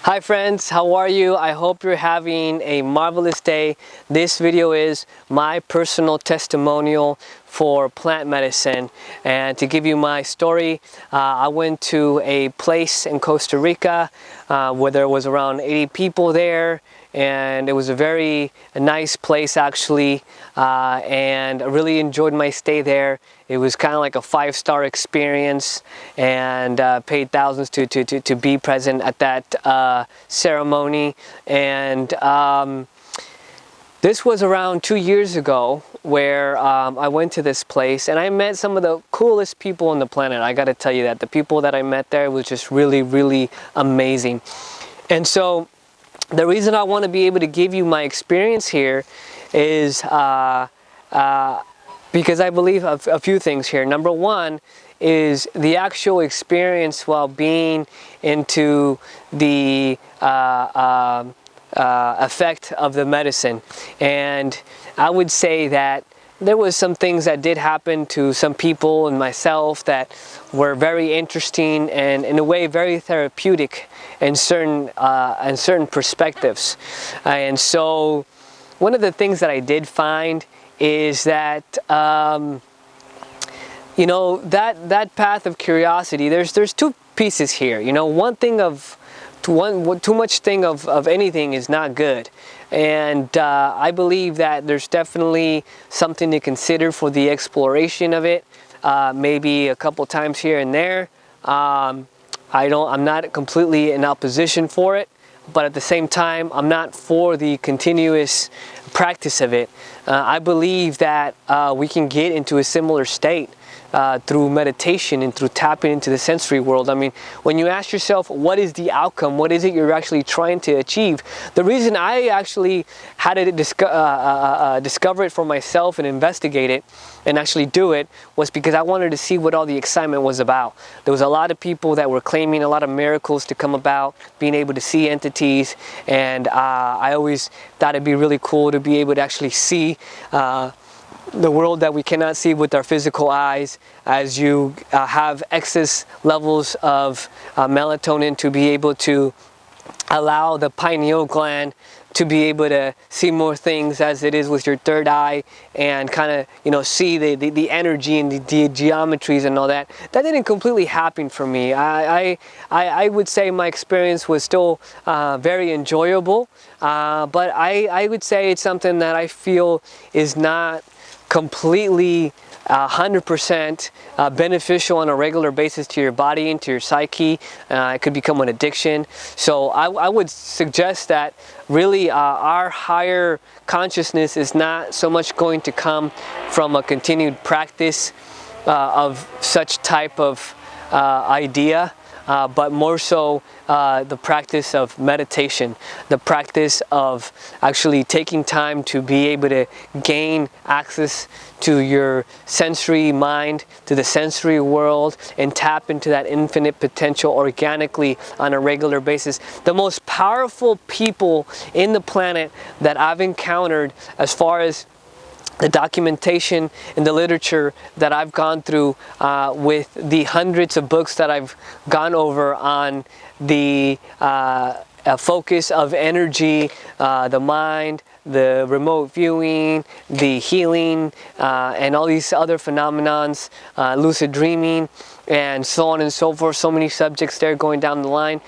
Hi friends, how are you? I hope you're having a marvelous day. This video is my personal testimonial for plant medicine, and to give you my story, I went to a place in Costa Rica where there was around 80 people there, and it was a very nice place actually, and I really enjoyed my stay there. It was kind of like a 5-star experience, and paid thousands to be present at that ceremony. And this was around 2 years ago where I went to this place and I met some of the coolest people on the planet. I gotta tell you that the people that I met there was just really amazing. And so the reason I want to be able to give you my experience here is because I believe a few things here. Number one is the actual experience while being into the effect of the medicine. And I would say that there was some things that did happen to some people and myself that were very interesting and in a way very therapeutic in certain perspectives. And so one of the things that I did find is that you know, that path of curiosity, there's two pieces here. You know, too much thing of anything is not good. And I believe that there's definitely something to consider for the exploration of it, maybe a couple times here and there. I'm not completely in opposition for it, but at the same time, I'm not for the continuous practice of it. I believe that we can get into a similar state through meditation and through tapping into the sensory world. I mean, when you ask yourself, what is the outcome? What is it you're actually trying to achieve? The reason I actually had to discover it for myself and investigate it and actually do it was because I wanted to see what all the excitement was about. There was a lot of people that were claiming a lot of miracles to come about, being able to see entities, and I always thought it'd be really cool to be able to actually see the world that we cannot see with our physical eyes, as you have excess levels of melatonin to be able to allow the pineal gland to be able to see more things as it is with your third eye, and kind of, you know, see the energy and the geometries and all that. That didn't completely happen for me. I would say my experience was still very enjoyable, but I would say it's something that I feel is not completely 100% beneficial on a regular basis to your body and to your psyche. It could become an addiction. So I would suggest that really our higher consciousness is not so much going to come from a continued practice of such type of idea, but more so the practice of meditation, the practice of actually taking time to be able to gain access to your sensory mind, to the sensory world, and tap into that infinite potential organically on a regular basis. The most powerful people in the planet that I've encountered, as far as the documentation and the literature that I've gone through with the hundreds of books that I've gone over on the focus of energy, the mind, the remote viewing, the healing, and all these other phenomenons, lucid dreaming, and so on and so forth. So many subjects there going down the line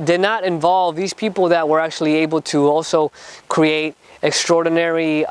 did not involve these people that were actually able to also create extraordinary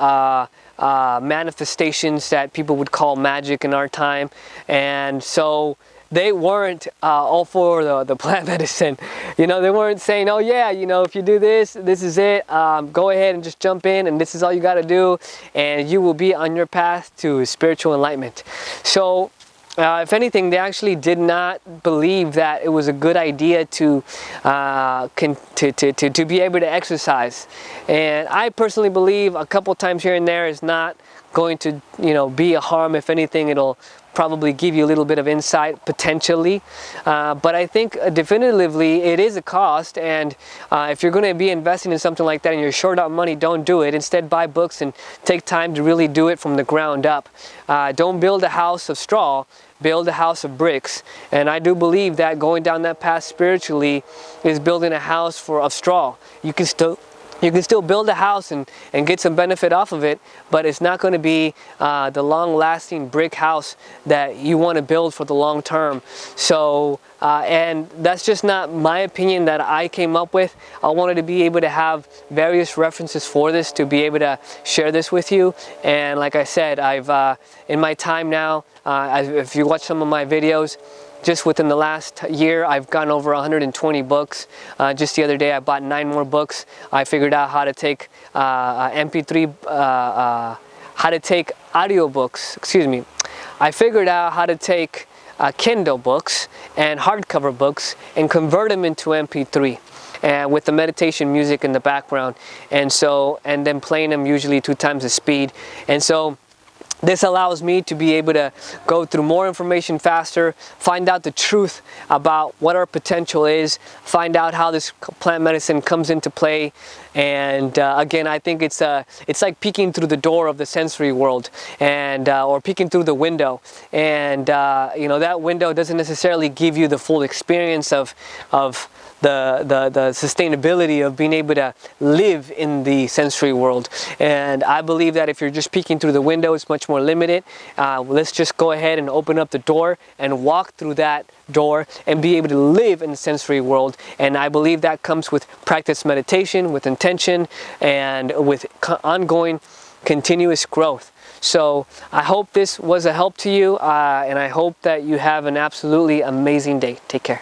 manifestations that people would call magic in our time. And so they weren't all for the plant medicine. You know, they weren't saying, oh yeah, you know, if you do this, this is it. Go ahead and just jump in, and this is all you got to do, and you will be on your path to spiritual enlightenment. So if anything, they actually did not believe that it was a good idea to be able to exercise. And I personally believe a couple times here and there is not going to, you know, be a harm. If anything, it'll probably give you a little bit of insight potentially, but I think definitively it is a cost, and if you're going to be investing in something like that and you're short on money, don't do it. Instead, buy books and take time to really do it from the ground up. Don't build a house of straw, build a house of bricks. And I do believe that going down that path spiritually is building a house of straw. You can still build a house and get some benefit off of it, but it's not going to be the long-lasting brick house that you want to build for the long term. So, and that's just not my opinion that I came up with. I wanted to be able to have various references for this, to be able to share this with you. And like I said, I've in my time now, if you watch some of my videos, just within the last year, I've gone over 120 books. Just the other day, I bought 9 more books. I figured out how to take MP3, how to take audiobooks, excuse me. I figured out how to take Kindle books and hardcover books and convert them into MP3. And with the meditation music in the background. And then playing them usually 2 times the speed. And so, this allows me to be able to go through more information faster, find out the truth about what our potential is, find out how this plant medicine comes into play. And again, I think it's like peeking through the door of the sensory world, and or peeking through the window. And you know, that window doesn't necessarily give you the full experience of the sustainability of being able to live in the sensory world. And I believe that if you're just peeking through the window, it's much more limited. Let's just go ahead and open up the door and walk through that door and be able to live in the sensory world. And I believe that comes with practice meditation, with intention, and with ongoing continuous growth. So I hope this was a help to you, and I hope that you have an absolutely amazing day. Take care.